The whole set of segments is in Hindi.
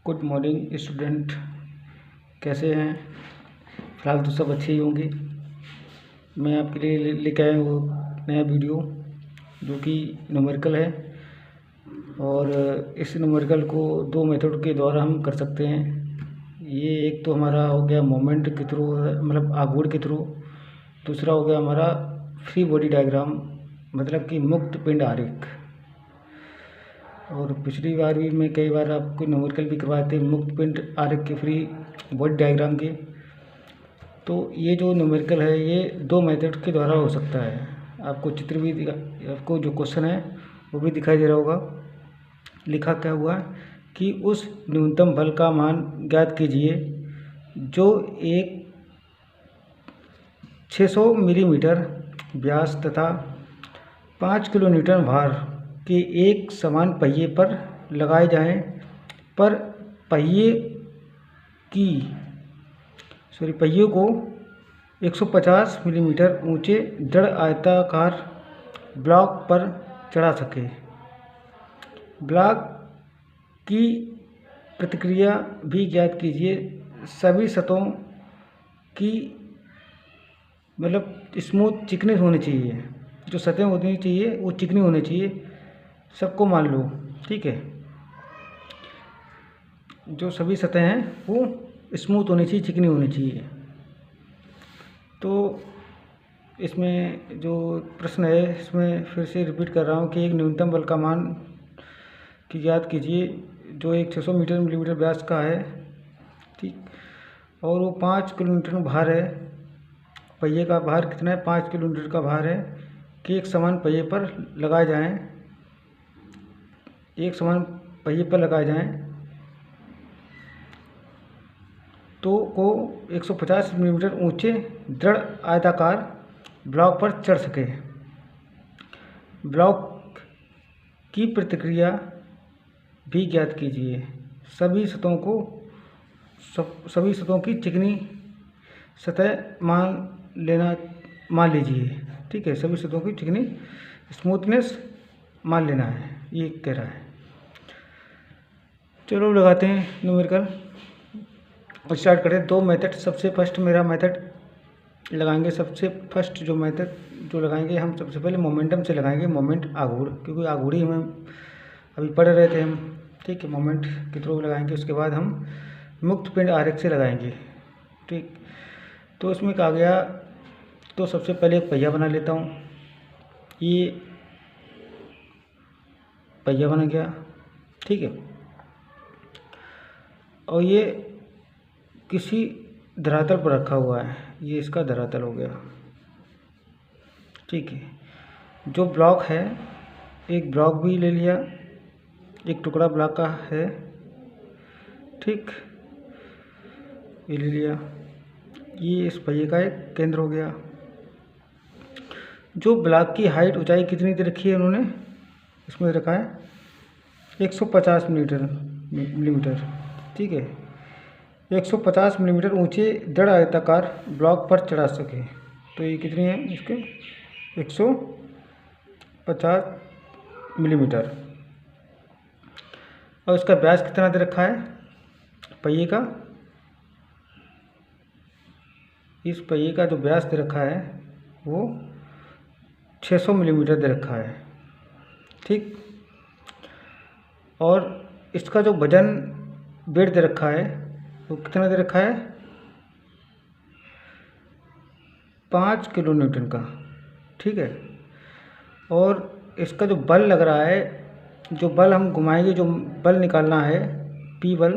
गुड मॉर्निंग स्टूडेंट, कैसे हैं? फ़िलहाल तो सब अच्छे ही होंगे। मैं आपके लिए लेके आया हूँ नया वीडियो जो कि न्यूमेरिकल है। और इस न्यूमेरिकल को दो मेथड के द्वारा हम कर सकते हैं। ये एक तो हमारा हो गया मोमेंट के थ्रू, मतलब आघूर्ण के थ्रू। दूसरा हो गया हमारा फ्री बॉडी डायग्राम, मतलब कि मुक्त पिंड आरेख। और पिछली बार भी मैं कई बार आपको न्यूमेरिकल भी करवाए थे मुक्त पिंड आरेख के फ्री बॉडी डायग्राम के। तो ये जो न्यूमेरिकल है ये दो मेथड के द्वारा हो सकता है। आपको चित्र भी आपको जो क्वेश्चन है वो भी दिखाई दे रहा होगा। लिखा क्या हुआ है कि उस न्यूनतम बल का मान ज्ञात कीजिए जो एक 600 मिलीमीटर व्यास तथा 5 किलो न्यूटन भार के एक समान पहिए पर लगाए जाएं, पर पहिए को 150 मिलीमीटर ऊंचे दृढ़ आयताकार ब्लॉक पर चढ़ा सके। ब्लॉक की प्रतिक्रिया भी ज्ञात कीजिए। सभी सतहों की मतलब स्मूथ चिकनी होनी चाहिए, जो सतहें होनी चाहिए वो चिकनी होनी चाहिए। सबको मान लो, ठीक है। जो सभी सतहें हैं वो स्मूथ होनी चाहिए, चिकनी होनी चाहिए। तो इसमें जो प्रश्न है इसमें फिर से रिपीट कर रहा हूँ कि एक न्यूनतम बल का मान की ज्ञात कीजिए जो एक 600 मिलीमीटर व्यास का है, ठीक। और वो 5 किलो न्यूटन भार है। पहिए का भार कितना है? 5 किलो न्यूटन का भार है कि एक समान पहिए पर लगाए जाएं, एक समान पहिए पर लगाए जाएं तो को 150 मिलीमीटर ऊंचे दृढ़ आयताकार ब्लॉक पर चढ़ सके। ब्लॉक की प्रतिक्रिया भी ज्ञात कीजिए। सभी सतहों की चिकनी सतह मान लीजिए, ठीक है। सभी सतहों की चिकनी स्मूथनेस मान लेना है, ये कह रहा है। चलो लगाते हैं न्यूमेरिकल और स्टार्ट करें। दो मेथड, सबसे फर्स्ट मेरा मेथड लगाएंगे। सबसे फर्स्ट जो मेथड जो लगाएंगे हम सबसे पहले मोमेंटम से लगाएंगे, मोमेंट आघूर्ण, क्योंकि आघूर्ण ही हमें अभी पढ़ रहे थे हम, ठीक है। मोमेंट के थ्रू लगाएंगे, उसके बाद हम मुक्त पिंड आरेख से लगाएंगे, ठीक। तो इसमें कहा गया, तो सबसे पहले एक पहिया बना लेता हूँ। ये पहिया बना गया, ठीक है। और ये किसी धरातल पर रखा हुआ है, ये इसका धरातल हो गया, ठीक है। जो ब्लॉक है, एक ब्लॉक भी ले लिया, एक टुकड़ा ब्लॉक का है, ठीक, ये ले लिया। ये इस पहिए का एक केंद्र हो गया। जो ब्लॉक की हाइट, ऊंचाई कितनी दे रखी है उन्होंने? इसमें रखा है 150 मिलीमीटर, ठीक है। 150 मिलीमीटर ऊंचे दृढ़ आयताकार ब्लॉक पर चढ़ा सके। तो ये कितनी है इसके? 150 मिलीमीटर। और इसका व्यास कितना दे रखा है पहिए का? इस पहिए का जो व्यास दे रखा है वो 600 मिलीमीटर दे रखा है, ठीक। और इसका जो वजन वेट दे रखा है वो कितना दे रखा है? 5 किलो न्यूटन का, ठीक है। और इसका जो बल लग रहा है, जो बल हम घुमाएंगे, जो बल निकालना है पी बल,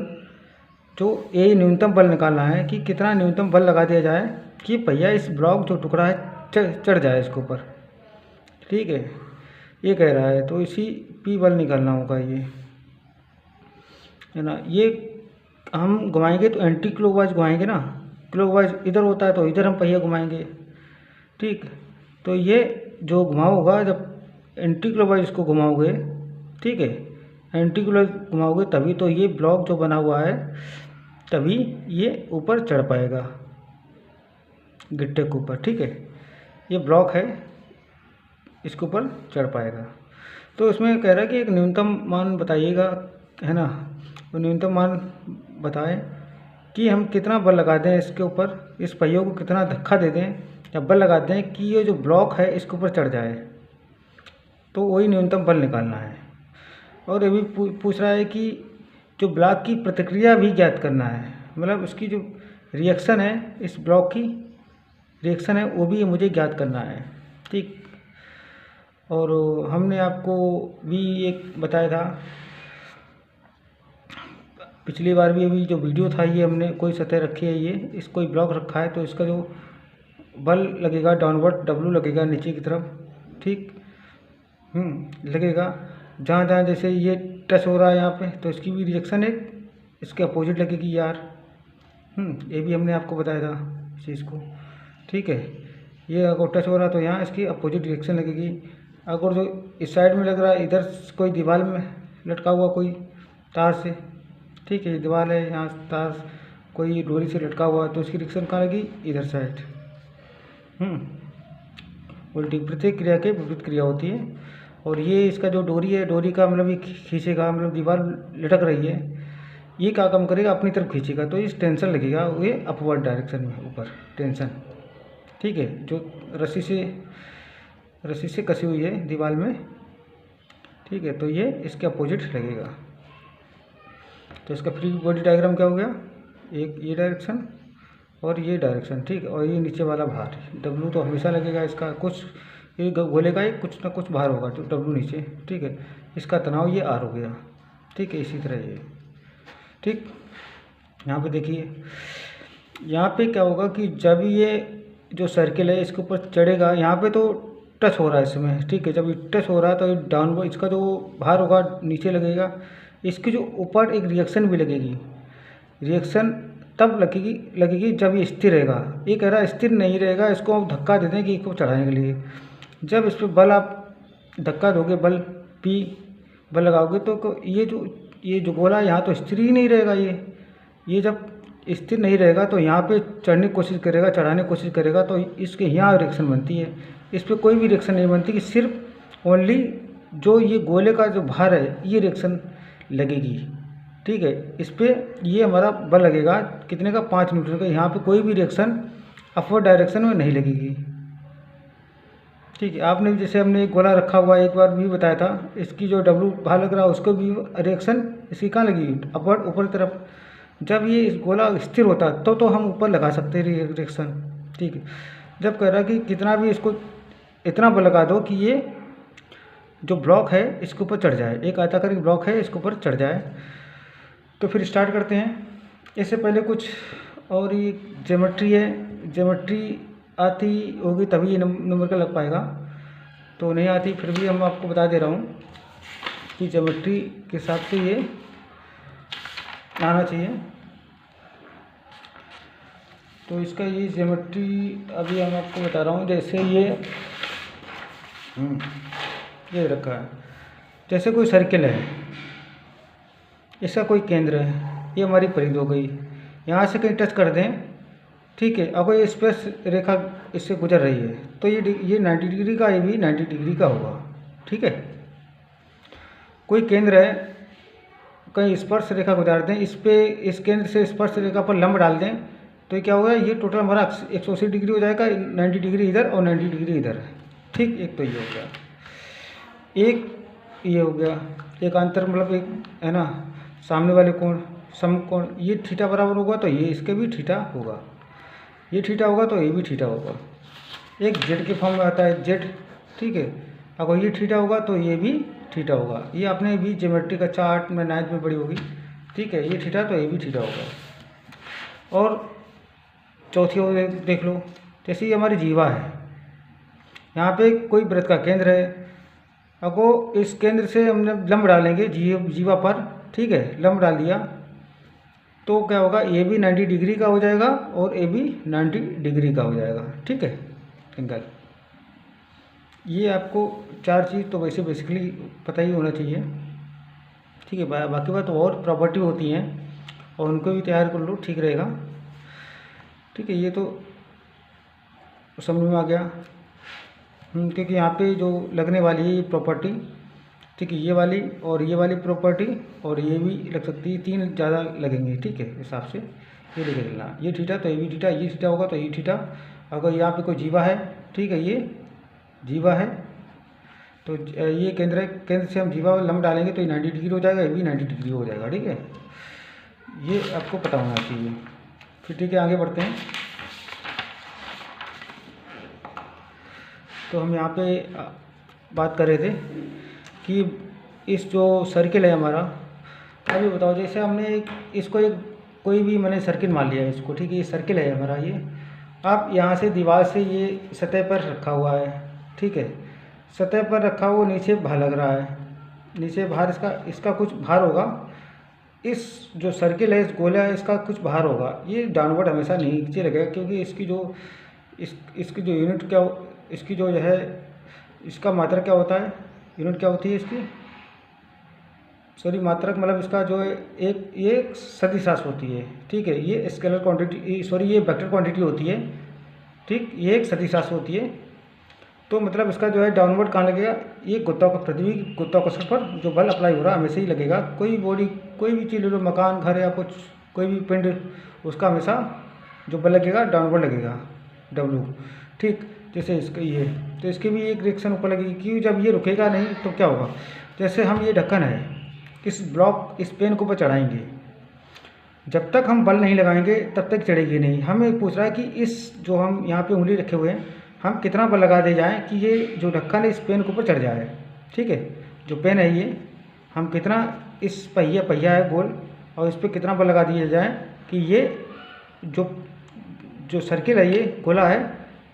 जो ए न्यूनतम बल निकालना है कि कितना न्यूनतम बल लगा दिया जाए कि पहिया इस ब्लॉक जो टुकड़ा है चढ़ जाए इसके ऊपर, ठीक है। ये कह रहा है, तो इसी पी बल निकालना होगा, ये है ना। ये हम घुमाएंगे तो एंटी क्लॉकवाइज घुमाएंगे ना, क्लॉकवाइज इधर होता है तो इधर हम पहिया घुमाएंगे, ठीक। तो ये जो घुमाव होगा, जब एंटी क्लॉकवाइज इसको घुमाओगे, ठीक है, एंटी क्लॉकवाइज घुमाओगे तभी तो ये ब्लॉक जो बना हुआ है तभी ये ऊपर चढ़ पाएगा गिट्टे के ऊपर, ठीक है। ये ब्लॉक है, इसके ऊपर चढ़ पाएगा। तो इसमें कह रहा है कि एक न्यूनतम मान बताइएगा, है ना। और न्यूनतम मान बताएं कि हम कितना बल लगा दें इसके ऊपर, इस पहियों को कितना धक्का दे दें या बल लगा दें कि ये जो ब्लॉक है इसके ऊपर चढ़ जाए, तो वही न्यूनतम बल निकालना है। और ये भी पूछ रहा है कि जो ब्लॉक की प्रतिक्रिया भी ज्ञात करना है, मतलब उसकी जो रिएक्शन है, इस ब्लॉक की रिएक्शन है वो भी मुझे ज्ञात करना है, ठीक। और हमने आपको भी एक बताया था पिछली बार भी, अभी जो वीडियो था ये हमने कोई सतह रखी है, ये इस कोई ब्लॉक रखा है तो इसका जो बल लगेगा डाउनवर्ड डब्लू लगेगा नीचे की तरफ, ठीक। लगेगा जहाँ जहाँ जैसे ये टच हो रहा है यहाँ पे, तो इसकी भी रिएक्शन एक इसके अपोजिट लगेगी यार। ये भी हमने आपको बताया था इस चीज़ को, ठीक है। ये अगर टच हो रहा है तो यहाँ इसकी अपोजिट रिएक्शन लगेगी। अगर जो इस साइड में लग रहा है, इधर कोई दीवार में लटका हुआ कोई तार से, ठीक है, दीवार है, यहाँ तार कोई डोरी से लटका हुआ है, तो इसकी रिएक्शन कहाँ लगी, इधर साइड। उल्टी प्रत्येक क्रिया के विपरीत क्रिया होती है। और ये इसका जो डोरी है, डोरी का मतलब ये खींचेगा, मतलब दीवार लटक रही है, ये क्या काम करेगा, अपनी तरफ खींचेगा, तो इस टेंशन लगेगा ये अपवर्ड डायरेक्शन में, ऊपर टेंशन, ठीक है, जो रस्सी से कसी हुई है दीवार में, ठीक है, तो ये इसके अपोजिट लगेगा। तो इसका फ्री बॉडी डायग्राम क्या हो गया, एक ये डायरेक्शन और ये डायरेक्शन, ठीक है, और ये नीचे वाला भार डब्लू तो हमेशा लगेगा इसका, कुछ ये गोले का एक कुछ ना कुछ भार होगा तो डब्लू नीचे, ठीक है। इसका तनाव ये आर हो गया, ठीक है, इसी तरह ये, ठीक। यहाँ पे देखिए, यहाँ पे क्या होगा कि जब ये जो सर्किल है इसके ऊपर चढ़ेगा, यहाँ पे तो टच हो रहा है इसमें, ठीक है, जब ये टच हो रहा है तो डाउनवर्ड इसका जो भार होगा नीचे लगेगा, इसकी जो ऊपर एक रिएक्शन भी लगेगी, रिएक्शन तब लगेगी जब ये स्थिर रहेगा। ये कह रहा है स्थिर नहीं रहेगा, इसको हम धक्का देते हैं कि इसको चढ़ाने के लिए। जब इस पर बल आप धक्का दोगे, बल पी बल लगाओगे तो ये जो गोला यहाँ तो स्थिर ही नहीं रहेगा, ये जब स्थिर नहीं रहेगा तो यहाँ पे चढ़ने की कोशिश करेगा, चढ़ाने की कोशिश करेगा, तो इसके यहाँ रिएक्शन बनती है, इस पर कोई भी रिएक्शन नहीं बनती, कि सिर्फ ओनली जो ये गोले का जो भार है ये रिएक्शन लगेगी, ठीक है। इस पर ये हमारा बल लगेगा कितने का, 5 न्यूटन का। यहाँ पे कोई भी रिएक्शन अपवर्ड डायरेक्शन में नहीं लगेगी, ठीक है। आपने जैसे हमने एक गोला रखा हुआ एक बार भी बताया था, इसकी जो डब्लू भार लग रहा है उसको भी रिएक्शन इसकी कहाँ लगी, अपवर्ड ऊपर तरफ। जब ये इस गोला स्थिर होता तो हम ऊपर लगा सकते हैं रिएक्शन, ठीक है। जब कह रहा कि कितना भी इसको इतना बल लगा दो कि ये जो ब्लॉक है इसके ऊपर चढ़ जाए, एक आयताकार ब्लॉक है इसके ऊपर चढ़ जाए। तो फिर स्टार्ट करते हैं। इससे पहले कुछ और ये ज्योमेट्री है, ज्योमेट्री आती होगी तभी ये नंबर का लग पाएगा, तो नहीं आती फिर भी हम आपको बता दे रहा हूँ कि ज्योमेट्री के हिसाब से ये आना चाहिए। तो इसका ये ज्योमेट्री अभी हम आपको बता रहा हूँ। जैसे ये रखा है, जैसे कोई सर्किल है, इसका कोई केंद्र है, ये हमारी परिध हो गई, यहाँ से कहीं टच कर दें, ठीक है। अगर ये स्पर्श रेखा इससे गुजर रही है तो ये 90 डिग्री का, ये भी 90 डिग्री का होगा, ठीक है। कोई केंद्र है, कहीं स्पर्श रेखा गुजार दें, इस पे इस केंद्र से स्पर्श रेखा पर लंब डाल दें, तो ये क्या होगा, ये टोटल हमारा 180 डिग्री हो जाएगा, 90 डिग्री इधर और 90 डिग्री इधर, ठीक। एक तो ये हो गया, एक ये हो गया, एक अंतर मतलब एक है ना, सामने वाले कोण समकोण, ये थीटा बराबर होगा तो ये इसके भी थीटा होगा, ये थीटा होगा तो ये भी थीटा होगा। एक जेड के फॉर्म में आता है जेड, ठीक है। अगर ये थीटा होगा तो ये भी थीटा होगा। ये आपने भी ज्योमेट्री का चार्ट में 9th में पढ़ी होगी, ठीक है। ये थीटा तो ये भी थीटा होगा। और चौथी ओर देख लो, जैसे ये हमारी जीवा है, यहाँ पे कोई वृत्त का केंद्र है, अगर इस केंद्र से हमने लंब डालेंगे जीवा पर, ठीक है, लंब डाल दिया तो क्या होगा, ये भी 90 डिग्री का हो जाएगा और ये भी 90 डिग्री का हो जाएगा, ठीक है, एंगल। ये आपको 4 चीज़ तो वैसे बेसिकली पता ही होना चाहिए, ठीक है। बाकी बात और प्रॉपर्टी होती हैं और उनको भी तैयार कर लो, ठीक रहेगा, ठीक है। ये तो समझ में आ गया, क्योंकि यहाँ पे जो लगने वाली है प्रॉपर्टी ठीक है, ये वाली और ये वाली प्रॉपर्टी और ये भी लग सकती है, 3 ज़्यादा लगेंगे। ठीक है, हिसाब से ये लेके चलना, ये थीटा तो ये भी थीटा, ये थीटा होगा तो ये थीटा। अगर यहाँ पे कोई जीवा है, ठीक है, ये जीवा है तो ये केंद्र है, केंद्र से हम जीवा लंब डालेंगे तो ये 90 डिग्री हो जाएगा, ये भी 90 डिग्री हो जाएगा। ठीक है, ये आपको पता होना चाहिए। फिर ठीक है, आगे बढ़ते हैं। तो हम यहाँ पे बात कर रहे थे कि इस जो सर्किल है हमारा, अभी बताओ, जैसे हमने इसको एक कोई भी मैंने सर्किल मान लिया है इसको, ठीक है, ये सर्किल है हमारा, ये आप यहाँ से दीवार से ये सतह पर रखा हुआ है। ठीक है, सतह पर रखा हुआ, नीचे भार लग रहा है, नीचे भार इसका कुछ भार होगा, इस जो सर्किल है, इस गोला है, इसका कुछ भार होगा। ये डाउनवर्ड हमेशा नीचे लगेगा, क्योंकि इसकी जो यूनिट क्या, इसकी जो है इसका मात्रक क्या होता है, यूनिट क्या होती है इसकी, सॉरी मात्रक मतलब इसका जो है ये सदिश राशि होती है। ठीक है, ये स्केलर क्वांटिटी, सॉरी ये वेक्टर क्वांटिटी होती है। ठीक, ये एक सदिश राशि होती है। तो मतलब इसका जो है डाउनवर्ड कहाँ लगेगा, ये पृथ्वी गुरुत्वाकर्षण पर जो बल अप्लाई हो रहा है हमेशा ही लगेगा। कोई बॉडी, कोई भी चीज़ ले लो, मकान, घर या कुछ, कोई भी पिंड, उसका हमेशा जो बल लगेगा डाउनवर्ड लगेगा, W। ठीक, जैसे इसका ये, तो इसकी भी एक रिएक्शन ऊपर लगेगी, क्योंकि जब ये रुकेगा नहीं तो क्या होगा, जैसे हम ये ढक्कन है, इस ब्लॉक, इस पेन के ऊपर चढ़ाएंगे, जब तक हम बल नहीं लगाएंगे तब तक चढ़ेगी नहीं। हमें पूछ रहा है कि इस जो हम यहाँ पे उंगली रखे हुए हैं, हम कितना बल लगा दे जाएँ कि ये जो ढक्कन है इस पेन के ऊपर चढ़ जाए। ठीक है, जो पेन है ये, हम कितना, इस पहिया है गोल, और इस पर कितना बल लगा दिया जाए कि ये जो सर्किल है, ये गोला है,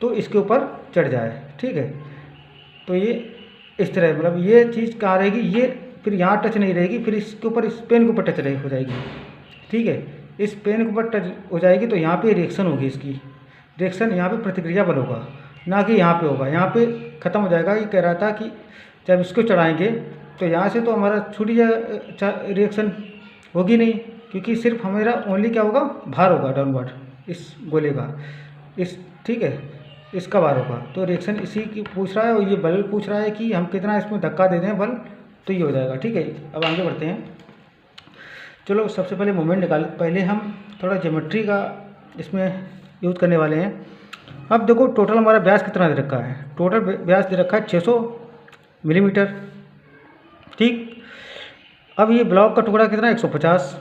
तो इसके ऊपर चढ़ जाए। ठीक है, तो ये इस तरह, मतलब ये चीज़ कहाँ रहेगी, ये फिर यहाँ टच नहीं रहेगी, फिर इसके ऊपर, इस पेन के ऊपर टच हो जाएगी। ठीक है, इस पेन के ऊपर टच हो जाएगी तो यहाँ पे रिएक्शन होगी, इसकी रिएक्शन यहाँ पे प्रतिक्रिया बल होगा, ना कि यहाँ पे होगा। यहाँ पे ख़त्म हो जाएगा। ये कह रहा था कि जब इसको चढ़ाएंगे तो यहाँ से तो हमारा छूटी रिएक्शन होगी नहीं, क्योंकि सिर्फ हमारा ओनली क्या होगा, भार होगा डाउनवर्ड, इस गोले का, इस, ठीक है, इसका भार होगा। तो रिएक्शन इसी की पूछ रहा है, और ये बल पूछ रहा है कि हम कितना इसमें धक्का दे दें बल, तो ये हो जाएगा। ठीक है, अब आगे बढ़ते हैं। चलो सबसे पहले मोमेंट निकाल, पहले हम थोड़ा ज्योमेट्री का इसमें यूज़ करने वाले हैं। अब देखो टोटल हमारा व्यास कितना दे रखा है, टोटल व्यास दे रखा है 600 मिलीमीटर। ठीक, अब ये ब्लॉक का टुकड़ा कितना है, 150।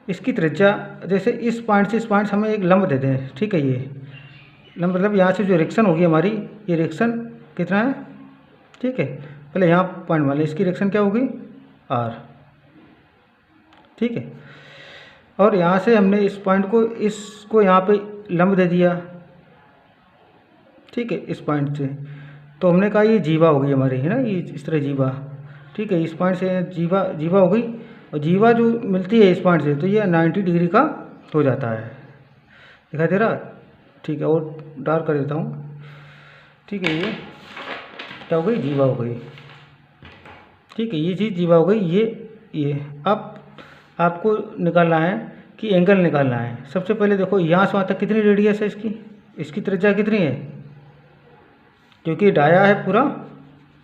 इसकी त्रिज्या, जैसे इस पॉइंट से इस पॉइंट से हमें एक लंब दे दें। ठीक है, ये लंब मतलब यहाँ से जो रिएक्शन होगी हमारी, ये रिएक्शन कितना है, ठीक है, पहले यहाँ पॉइंट मान लें, इसकी रिएक्शन क्या होगी, R। ठीक है, और यहाँ से हमने इस पॉइंट को, इसको यहाँ पे लंब दे दिया। ठीक है, इस पॉइंट से, तो हमने कहा ये जीवा होगी हमारी, है ना, ये इस तरह जीवा। ठीक है, इस पॉइंट से जीवा हो गई, और जीवा जो मिलती है इस पॉइंट से, तो ये 90 डिग्री का हो जाता है। दिखाई दे रहा, ठीक है, और डार्क कर देता हूँ। ठीक है, ये क्या हो गई, जीवा हो गई। ठीक है, ये चीज़ जीवा हो गई। ये अब आपको निकालना है कि एंगल निकालना है। सबसे पहले देखो यहाँ से वहाँ तक कितनी रेडियस है इसकी त्रिज्या कितनी है, क्योंकि डाया है पूरा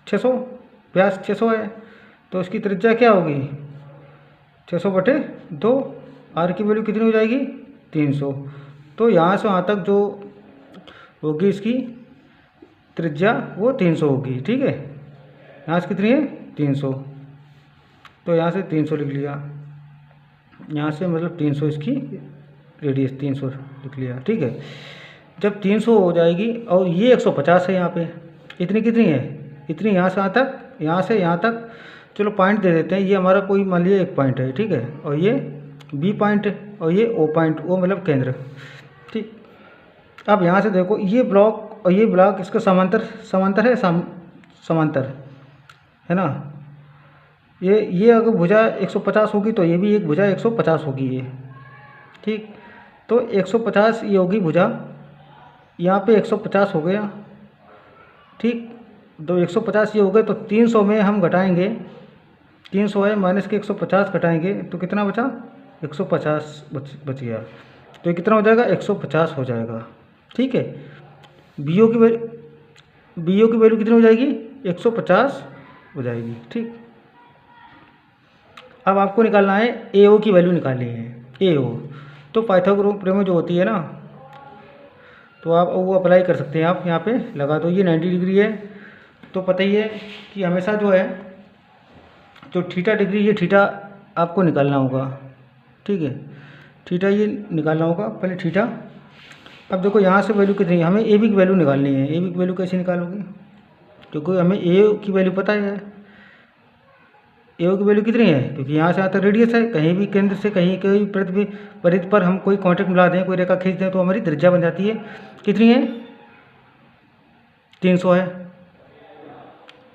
600, व्यास 600 है, तो इसकी त्रिज्या क्या होगी, 600/2। R की वैल्यू कितनी हो जाएगी, 300। तो यहाँ से वहाँ तक जो होगी इसकी त्रिज्या वो 300 होगी। ठीक है, यहाँ से कितनी है, 300, तो यहाँ से 300 लिख लिया, यहाँ से मतलब 300 इसकी रेडियस 300 लिख लिया। ठीक है, जब 300 हो जाएगी, और ये 150 है यहाँ पे, इतनी कितनी है, इतनी यहाँ से यहाँ तक, यहाँ से यहाँ तक। चलो पॉइंट दे देते हैं, ये हमारा कोई मान लीजिए एक पॉइंट है। ठीक है, और ये B पॉइंट है, और ये O पॉइंट, O मतलब केंद्र। ठीक, अब यहाँ से देखो ये ब्लॉक और ये ब्लॉक इसका समांतर है, समांतर है ना। ये अगर भुजा 150 होगी तो ये भी एक भुजा 150 होगी ये। ठीक, तो 150 ये होगी भुजा, यहाँ पे 150 हो गया। ठीक, तो 150 ये हो गए, तो 300 में हम घटाएंगे, 300 है माइनस के 150 घटाएंगे तो कितना बचा, 150 बच गया। तो ये कितना हो जाएगा, 150 हो जाएगा। ठीक है, BO की वैल्यू कितनी हो जाएगी, 150 हो जाएगी। ठीक, अब आपको निकालना है AO की वैल्यू निकालनी है। AO तो पाइथागोरस प्रमेय जो होती है ना, तो आप वो अप्लाई कर सकते हैं। आप यहाँ पे लगा दो, ये 90 डिग्री है। तो पता ही है कि हमेशा जो है जो थीटा डिग्री, ये थीटा आपको निकालना होगा। ठीक है, थीटा ये निकालना होगा पहले थीटा। अब देखो यहाँ से वैल्यू कितनी है, हमें AB की वैल्यू निकालनी है। AB की वैल्यू कैसे निकालोगे, क्योंकि हमें AO की वैल्यू पता है। AO की वैल्यू कितनी है, क्योंकि यहाँ से यहाँ तक रेडियस है। कहीं भी केंद्र से कहीं कोई परिधि पर हम कोई कॉन्टैक्ट मिला दें, कोई रेखा खींच दें, तो हमारी त्रिज्या बन जाती है। कितनी है, 300 है।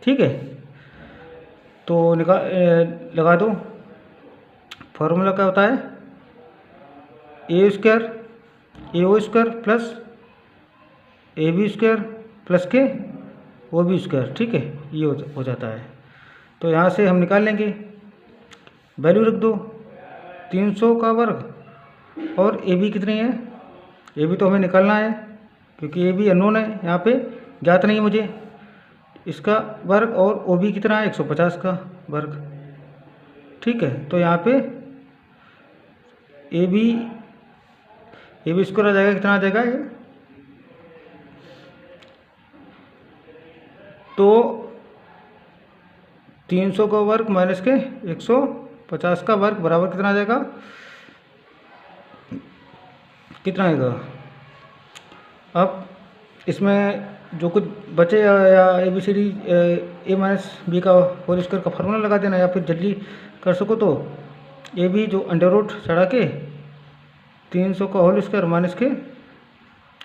ठीक है, तो लगा दो। फॉर्मूला क्या होता है, AO square AO square plus AB square plus के OB स्क्वायर। ठीक है, ये हो जाता है। तो यहाँ से हम निकाल लेंगे, वैल्यू रख दो 300 का वर्ग। और AB कितनी है, AB तो हमें निकालना है, क्योंकि AB अननोन है, यहाँ पे ज्ञात नहीं है मुझे, इसका वर्ग। और OB कितना है, 150 का वर्ग। ठीक है, तो यहाँ पे AB स्क्वायर आ जाएगा, कितना आ जाएगा ये, तो 300 का वर्ग माइनस के 150 का वर्ग बराबर कितना आ जाएगा, कितना आएगा। अब इसमें जो कुछ बचे या ABCD A माइनस B का होल स्क्वायर का फार्मूला लगा देना, या फिर जल्दी कर सको तो AB जो अंडर रूट चढ़ा के 300 का होल स्क्वायर माइनस के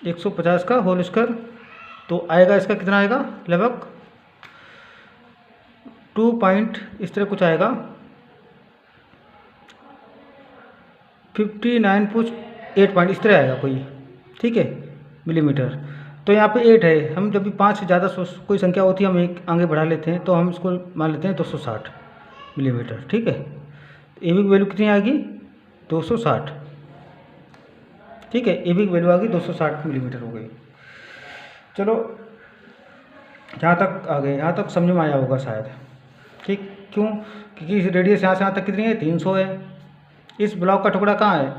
150 का होल स्क्वायर, तो आएगा इसका कितना आएगा, लगभग 2 पॉइंट इस तरह कुछ आएगा, 59.8 पॉइंट इस तरह आएगा कोई। ठीक है, मिलीमीटर। तो यहाँ पे 8 है, हम जब भी 5 से ज़्यादा कोई संख्या होती है हम एक आगे बढ़ा लेते हैं, तो हम इसको मान लेते हैं 260 मिलीमीटर। ठीक है, AB की वैल्यू कितनी आएगी, 260। ठीक है, AB की वैल्यू आ गई 260 मिलीमीटर हो गई। चलो यहाँ तक आ गए, यहाँ तक समझ में आया होगा शायद। ठीक, क्यों, क्योंकि रेडियस यहाँ से यहाँ तक कितनी है, 300 है। इस ब्लॉक का टुकड़ा कहाँ है,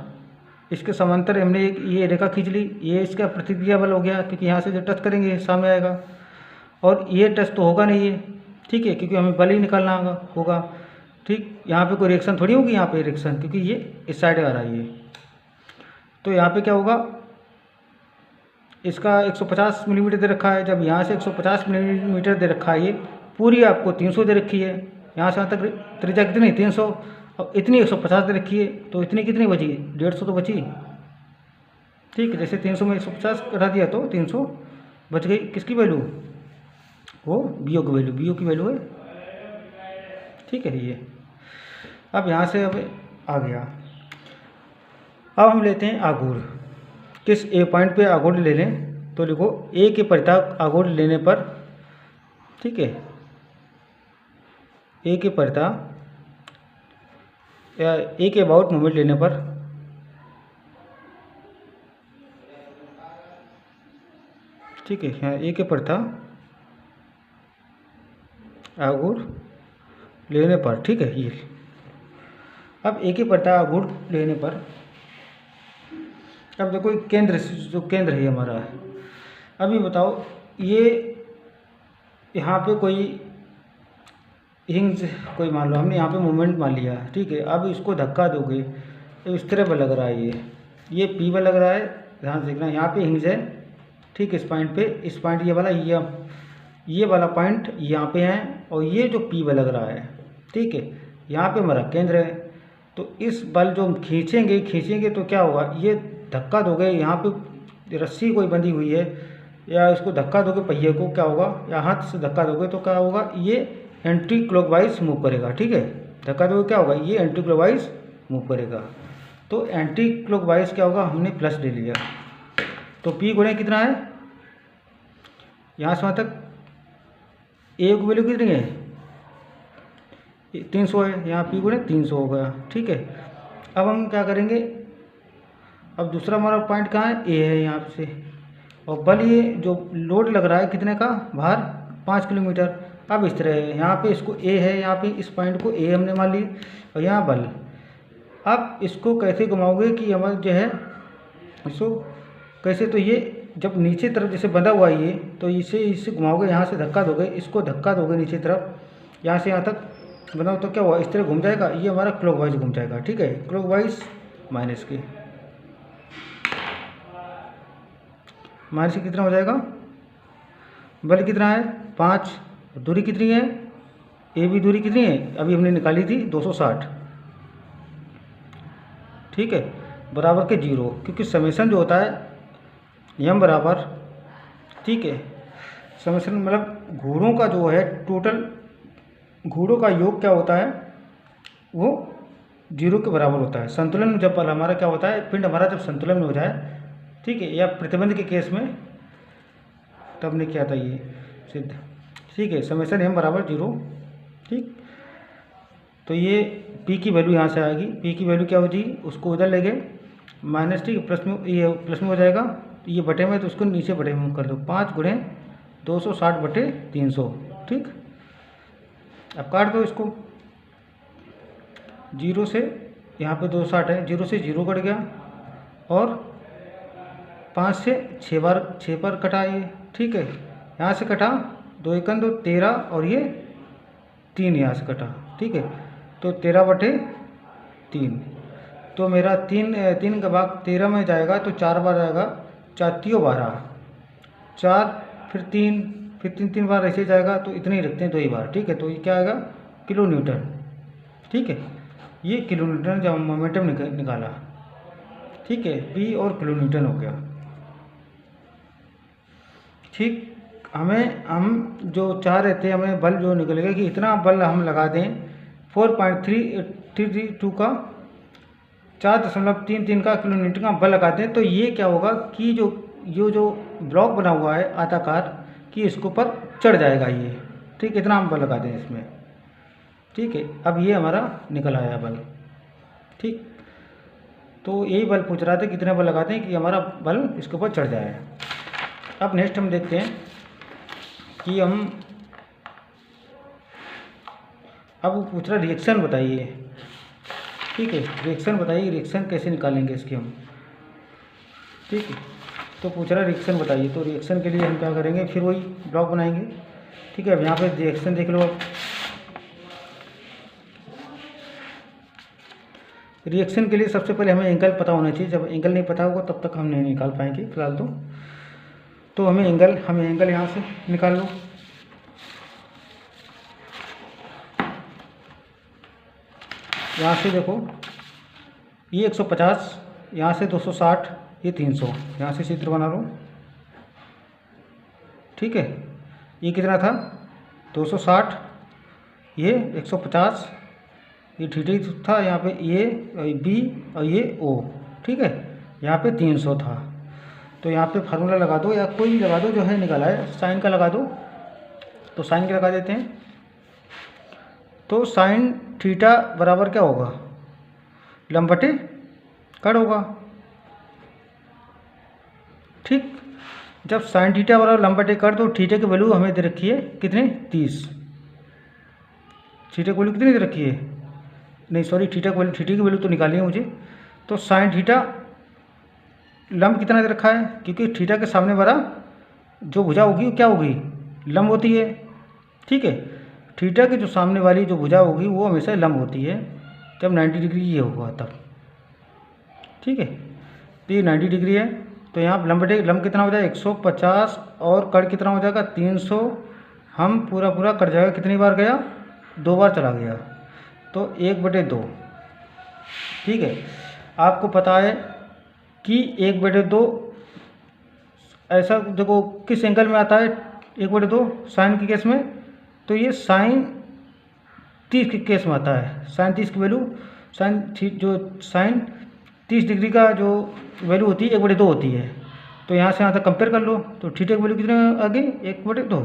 इसके समांतर हमने ये रेखा खींच ली, ये इसका प्रतिक्रिया बल हो गया, क्योंकि यहाँ से जो टच करेंगे सामने आएगा। और ये टच तो होगा नहीं है, ठीक है, क्योंकि हमें बल ही निकालना होगा। ठीक, यहाँ पे कोई रिएक्शन थोड़ी होगी, यहाँ पे रिएक्शन, क्योंकि ये इस साइड आ रहा है ये। तो यहाँ पे क्या होगा, इसका 150 मिलीमीटर दे रखा है। जब यहाँ से 150 मिलीमीटर दे रखा है, ये पूरी आपको 300 दे रखी है। यहाँ से यहाँ तक त्रिज्या कितनी, 300, अब इतनी 150 दे रखी है, तो इतनी कितनी बची, 150 तो बची। ठीक है, जैसे 300 में 150 घटा दिया तो 300 बच गई। किसकी वैल्यू, वो BO की वैल्यू, BO की वैल्यू है। ठीक है, ये अब यहाँ से अब आ गया। अब हम लेते हैं आघूर्ण। किस A पॉइंट पे आघूर्ण ले लें, तो लिखो A के परितः आघूर्ण लेने पर, ठीक है, A के परितः या A के अबाउट मोमेंट लेने पर, ठीक है, यहाँ A के परितः आघूर्ण लेने पर, ठीक है, ये अब A के परितः आघूर्ण लेने पर, अब देखो केंद्र, जो केंद्र है हमारा, अभी बताओ ये यहाँ पे कोई हिंज, कोई मान लो हमने यहाँ पे मोमेंट मान लिया, ठीक है। अब इसको धक्का दोगे तो इस तरह पर लग रहा है, ये P पर लग रहा है, ध्यान से देखना, यहाँ पे हिंज है, ठीक है, इस पॉइंट पे, इस पॉइंट ये वाला, ये वाला पॉइंट यहाँ पे है, और ये जो P पर लग रहा है, ठीक है, यहाँ पे हमारा केंद्र है। तो इस बल जो हम खींचेंगे तो क्या होगा, ये धक्का दोगे, यहाँ पे रस्सी कोई बंधी हुई है, या इसको धक्का दोगे पहिए को, क्या होगा, या हाथ से धक्का दोगे तो क्या होगा, ये एंटी क्लॉकवाइज मूव करेगा। ठीक है, धक्का दोगे क्या होगा, ये एंटी क्लॉकवाइज मूव करेगा। तो एंटी क्लॉकवाइज क्या होगा, हमने प्लस ले लिया, तो P गुणे कितना है, यहाँ से वहाँ तक A की वैल्यू कितनी है, 300 है, यहाँ P गुणे 300 हो गया। ठीक है, अब हम क्या करेंगे, अब दूसरा हमारा पॉइंट कहाँ है, A है यहाँ से, और बल ये जो लोड लग रहा है कितने का, भार 5 किलोमीटर, अब इस तरह है, यहाँ पे इसको ए है, यहाँ पे इस पॉइंट को ए हमने मान ली और यहाँ बल। अब इसको कैसे घुमाओगे कि हमारा जो है इसको कैसे, तो ये जब नीचे तरफ जैसे बंधा हुआ है ये, तो इसे घुमाओगे, यहाँ से धक्का दोगे, इसको धक्का दोगे नीचे तरफ, यहाँ से यहाँ तक बनाओ तो क्या हुआ, इस तरह घूम जाएगा, ये हमारा क्लॉकवाइज घूम जाएगा। ठीक है, क्लॉकवाइज माइनस की माइनस की कितना हो जाएगा, बल कितना है 5, दूरी कितनी है ए बी, दूरी कितनी है अभी हमने निकाली थी 260। ठीक है, बराबर के 0, क्योंकि समेशन जो होता है यम बराबर, ठीक है, समेशन मतलब घूरों का जो है टोटल घूरों का योग क्या होता है, वो 0 के बराबर होता है। संतुलन में जब बल हमारा क्या होता है, पिंड हमारा जब संतुलन में हो जाए, ठीक है, या प्रतिबंध के केस में तब ने किया था ये सिद्ध। ठीक है, समेशन एम बराबर 0। ठीक, तो ये पी की वैल्यू यहाँ से आएगी, पी की वैल्यू क्या हो जाएगी, उसको उधर ले गए माइनस, ठीक, प्लस में, ये प्लस में हो जाएगा, ये बटे में, तो उसको नीचे बटे में कर दो, 5 गुणे 260/300। ठीक, अब काट दो इसको, 0 से यहाँ पे 260 है, 0 से 0 कट गया और 5 से 6 बार कटा ये। ठीक है, यहाँ से कटा 2 एकन 2 13 और ये 3 यहाँ से कटा। ठीक है, तो 13/3, तो मेरा 3 का भाग 13 में जाएगा तो 4 बार आएगा, 4 3 12, 4 फिर 3 फिर 3 बार ऐसे जाएगा, तो इतने ही रखते हैं 2 ही बार। ठीक है, तो ये क्या आएगा, किलो न्यूटन। ठीक है, ये किलो न्यूटन जब मोमेंटम निकाला। ठीक है, पी और किलो न्यूटन हो गया। ठीक, हम जो चाह रहे थे, हमें बल जो निकलेगा कि इतना बल हम लगा दें 4.332 का 4.33 का किलो न्यूटन का बल लगाते हैं, तो ये क्या होगा कि जो ब्लॉक बना हुआ है आयताकार कि इसके ऊपर चढ़ जाएगा ये। ठीक, इतना हम बल लगाते हैं इसमें। ठीक है, अब ये हमारा निकल आया बल। ठीक, तो यही बल पूछ रहा था कितने बल लगाते हैं कि हमारा बल इसके ऊपर चढ़ जाए। अब नेक्स्ट हम देखते हैं कि अब वो पूछ रहा रिएक्शन बताइए। ठीक है, रिएक्शन बताइए, रिएक्शन कैसे निकालेंगे इसकी हम। ठीक है, तो पूछ रहा रिएक्शन बताइए, तो रिएक्शन के लिए हम क्या करेंगे, फिर वही ब्लॉक बनाएंगे। ठीक है, अब यहाँ पे रिएक्शन देख लो। रिएक्शन के लिए सबसे पहले हमें एंगल पता होना चाहिए, जब एंगल नहीं पता होगा तब तक हम नहीं निकाल पाएंगे फिलहाल तो हमें एंगल यहाँ से निकाल लो। यहाँ से देखो, ये 150, यहाँ से 260, ये 300, यहाँ से चित्र बना लो। ठीक है, ये कितना था 260, ये 150, ये थीटा था, यहाँ पे ये बी और ये ओ। ठीक है, यहाँ पे 300 था, तो यहाँ पे फार्मूला लगा दो या कोई भी लगा दो जो है निकाला है, साइन का लगा दो, तो साइन का लगा देते हैं। तो साइन थीटा बराबर क्या होगा, लंब बटे कट होगा। ठीक, जब साइन थीटा बराबर लंब बटे कट, तो थीटा की वैल्यू हमें दे रखी है कितने 30, थीटा की वैल्यू कितनी दे रखी है, नहीं सॉरी, थीटा की वैल्यू तो निकालनी है मुझे। तो साइन थीटा लंब कितना दे रखा है, क्योंकि थीटा के सामने वाला जो भुजा होगी वो क्या होगी, लंब होती है। ठीक है, थीटा के जो सामने वाली जो भुजा होगी वो हमेशा लंब होती है, जब 90 डिग्री ये होगा तब। ठीक है, तो ये 90 डिग्री है, तो यहाँ लंब कितना हो जाएगा 150 और कट कितना हो जाएगा 300। हम पूरा कट जाएगा, कितनी बार गया 2 बार चला गया, तो 1/2। ठीक है, आपको पता है कि 1/2 ऐसा देखो किस एंगल में आता है 1/2 साइन के केस में, तो ये साइन 30 के केस में आता है। साइन 30 की वैल्यू साइन 30 डिग्री का जो वैल्यू होती है 1/2 होती है। तो यहाँ से यहाँ तक कंपेयर कर लो, तो थीटा की वैल्यू कितने आ गई 1/2।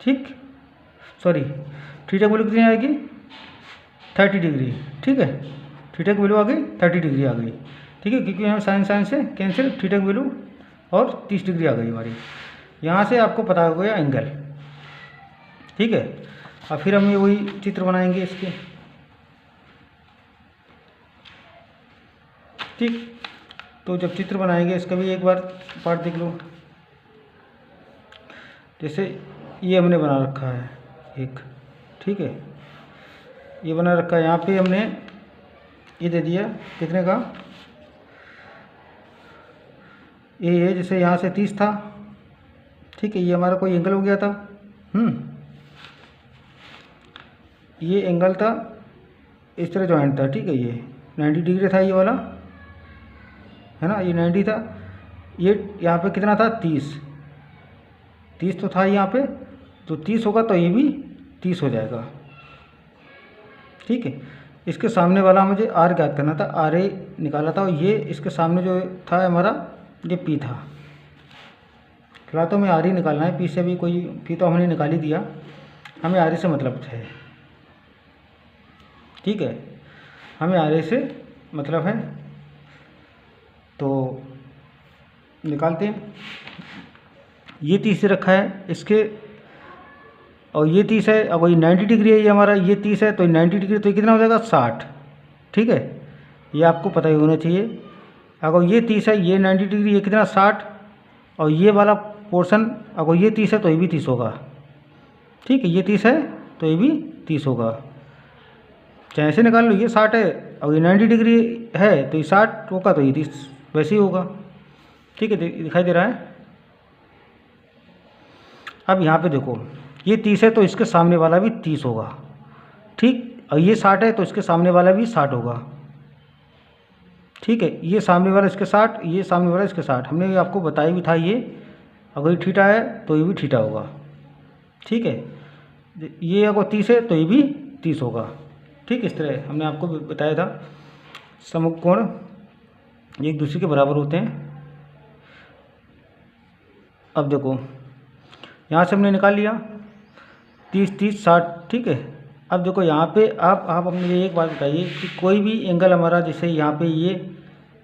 ठीक, सॉरी, थीटा की वैल्यू कितनी आएगी 30 डिग्री। ठीक है, थीटा की वैल्यू आ गई 30 डिग्री आ गई। ठीक है, क्योंकि यहाँ साइन से कैंसिल, थीटा की वैल्यू और 30 डिग्री आ गई हमारी। यहाँ से आपको पता हो गया एंगल। ठीक है। अब फिर हम ये वही चित्र बनाएंगे इसके, ठीक। तो जब चित्र बनाएंगे इसका भी एक बार पार्ट देख लो। जैसे ये हमने बना रखा है एक, ठीक है, ये बना रखा है। यहाँ पे हमने ये दे दिया कितने का, ये है जैसे यहाँ से 30 था, ठीक है। ये हमारा कोई एंगल हो गया था, ये एंगल था, इस तरह जॉइंट था, ठीक है। ये 90 डिग्री था ये वाला, है ना, ये 90 था। ये यहाँ पे कितना था, 30 तो था यहाँ पे, तो 30 होगा तो ये भी 30 हो जाएगा, ठीक है। इसके सामने वाला मुझे आर ज्ञात करना था, आर ए निकाला था, और ये इसके सामने जो था हमारा ये पी था। फिलहाल तो हमें आर ही निकालना है, पी से भी कोई, पी तो हमने निकाल ही दिया, हमें आर ए से मतलब है, ठीक है, हमें आर ए से मतलब है। तो निकालते हैं। ये 30 रखा है इसके, और ये 30 है, अब वही 90 डिग्री है ये हमारा, ये 30 है तो 90 डिग्री, तो ये कितना हो जाएगा, 60, ठीक है। ये आपको पता ही होना चाहिए। अगर ये 30 है, ये 90 डिग्री, ये कितना 60, और ये वाला पोर्शन अगर ये 30 है तो ये भी 30 होगा, ठीक है। ये 30 है तो ये भी 30 होगा, चाहे ऐसे निकाल लो। ये 60 है और ये 90 डिग्री है तो ये 60 होगा, तो ये 30 वैसे ही होगा, ठीक है। दिखाई दे रहा है। अब यहाँ पे देखो, ये 30 है तो इसके सामने वाला भी 30 होगा, ठीक। और ये 60 है तो इसके सामने वाला भी 60 होगा, ठीक है। ये सामने वाला इसके 60, ये सामने वाला इसके 60, हमने आपको बताया भी था। ये अगर ये थीटा है तो ये भी थीटा होगा, ठीक है। ये अगर 30 है तो ये भी 30 होगा, ठीक। इस तरह हमने आपको बताया था समकोण एक दूसरे के बराबर होते हैं। अब देखो यहाँ से हमने निकाल लिया 30 30 60, ठीक है। अब देखो यहाँ पे आप अपने एक बात बताइए कि कोई भी एंगल हमारा, जैसे यहाँ पे ये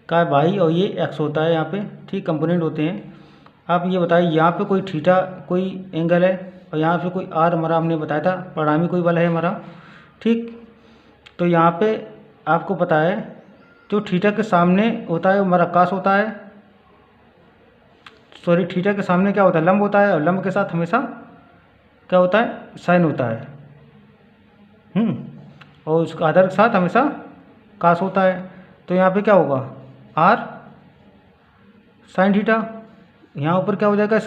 का वाई और ये एक्स होता है यहाँ पे, ठीक, कंपोनेंट होते हैं। आप ये बताइए यहाँ पे कोई थीटा कोई एंगल है, और यहाँ पे कोई आर हमारा हमने बताया था परिणामी कोई बल है हमारा, ठीक। तो यहाँ पे आपको पता है जो थीटा के सामने होता है वो हमारा कास होता है, सॉरी, थीटा के सामने क्या होता है, लंब होता है, और लंब के साथ हमेशा क्या होता है, साइन होता है, और उसका आधार के साथ हमेशा कास होता है। तो यहाँ पे क्या होगा, आर साइन थीटा, यहाँ ऊपर क्या हो जाएगा,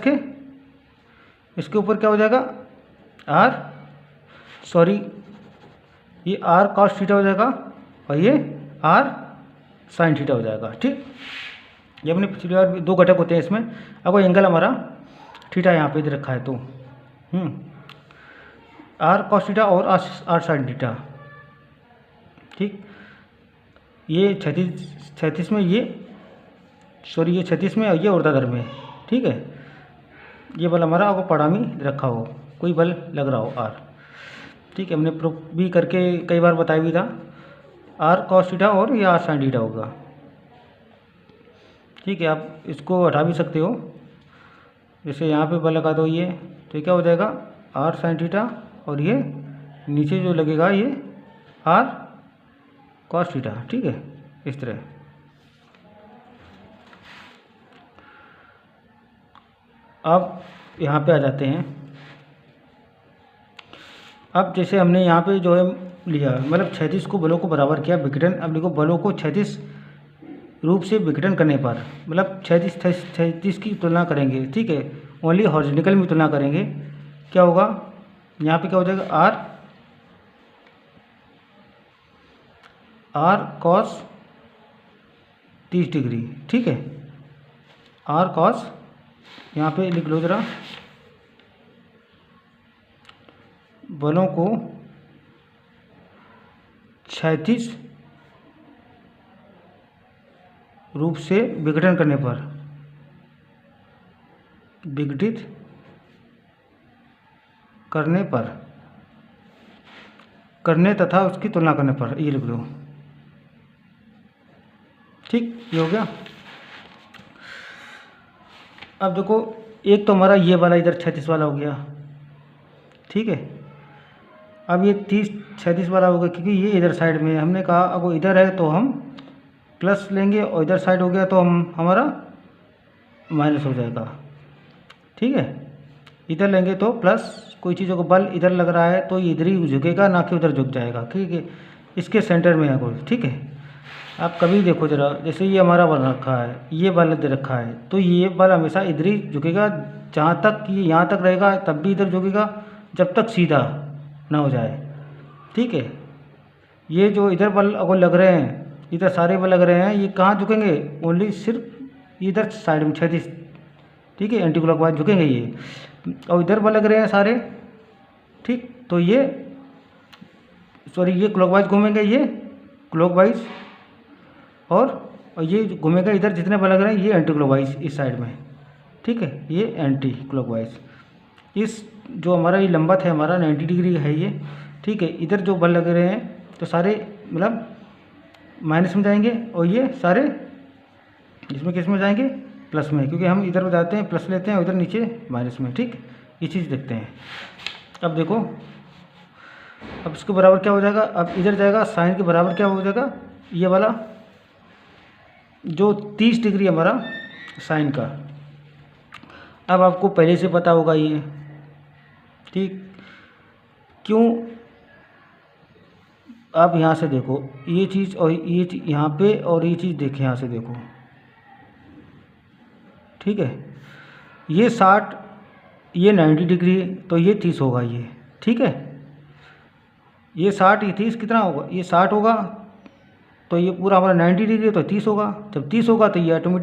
इसके ऊपर क्या हो जाएगा, आर, सॉरी, ये आर कॉस थीटा हो जाएगा, और ये आर साइन थीटा हो जाएगा, ठीक। ये अपने पिछली बार दो घटक होते हैं इसमें। अब वो एंगल हमारा थीटा यहाँ पे दे रखा है, तो आर कॉस थीटा और आर साइन थीटा, ठीक। ये 36 में, ये सॉरी ये 36 में, और ये ऊर्ध्वाधर में, ठीक है। ये बल हमारा अगर परिणामी रखा हो, कोई बल लग रहा हो आर, ठीक है। हमने प्रूफ भी करके कई बार बताया भी था, आर कॉस थीटा और ये आर साइन थीटा होगा, ठीक है। आप इसको हटा भी सकते हो, जैसे यहाँ पे बल लगा दो ये, तो क्या हो जाएगा, आर साइन थीटा, और ये नीचे जो लगेगा ये आर कॉस थीटा, ठीक है, इस तरह। अब यहाँ पे आ जाते हैं। अब जैसे हमने यहाँ पे जो है लिया, मतलब 36 को बलों को बराबर किया, विघटन। अब देखो बलों को 36 रूप से विघटन करने पर, मतलब 36 की तुलना करेंगे, ठीक है, ओनली हॉरिजॉन्टल में तुलना करेंगे, क्या होगा, यहाँ पे क्या हो जाएगा, आर कॉस 30 डिग्री, ठीक है। आर कॉस, यहाँ पे लिख लो जरा, बलों को 36 रूप से विघटन करने पर, विघटित करने तथा उसकी तुलना करने पर, ये लिख दो, ठीक। ये हो गया। अब देखो एक तो हमारा ये वाला इधर 36 वाला हो गया, ठीक है। अब ये 30 वाला होगा, क्योंकि ये इधर साइड में है। हमने कहा अगर इधर है तो हम प्लस लेंगे और इधर साइड हो गया तो हम हमारा माइनस हो जाएगा। ठीक है, इधर लेंगे तो प्लस, कोई चीज़ों को बल इधर लग रहा है तो ये इधर ही झुकेगा, ना कि उधर झुक जाएगा। ठीक है, इसके सेंटर में है कोई। ठीक है, आप कभी देखो ज़रा, जैसे ये हमारा बल रखा है, ये बल इधर रखा है, तो ये बल हमेशा इधर ही झुकेगा। जहाँ तक ये यहाँ तक रहेगा तब भी इधर झुकेगा, जब तक सीधा ना हो जाए। ठीक है, ये जो इधर बल अगर लग रहे हैं, इधर सारे बल लग रहे हैं, ये कहाँ झुकेंगे? ओनली सिर्फ इधर साइड में 36। ठीक है, एंटी क्लॉकवाइज झुकेंगे ये, और इधर बल लग रहे हैं सारे। ठीक, तो ये सॉरी ये क्लॉकवाइज घूमेंगे, ये क्लॉकवाइज, और ये घूमेगा इधर, जितने बल लग रहे हैं ये एंटी क्लॉकवाइज इस साइड में। ठीक है, ये एंटी क्लॉकवाइज। इस जो हमारा ये लंबत है हमारा 90 डिग्री है ये। ठीक है, इधर जो बल लग रहे हैं तो सारे मतलब माइनस में जाएंगे, और ये सारे इसमें किस में जाएंगे? प्लस में, क्योंकि हम इधर जाते हैं प्लस लेते हैं और इधर नीचे माइनस में। ठीक, ये चीज़ देखते हैं। अब देखो, अब इसके बराबर क्या हो जाएगा? अब इधर जाएगा साइन के बराबर क्या हो जाएगा? ये वाला जो 30 डिग्री हमारा साइन का। अब आपको पहले से पता होगा ये। ठीक, क्यों? आप यहाँ से देखो ये चीज़, और ये चीज़ यहाँ पे, और ये चीज़ देखें यहाँ से देखो। ठीक है, ये 60, ये 90 डिग्री, तो ये 30 होगा ये। ठीक है, ये 60, ये 30 कितना होगा? ये 60 होगा, तो ये पूरा हमारा 90 डिग्री, तो 30 होगा। जब 30 होगा तो ये ऑटोमेटिक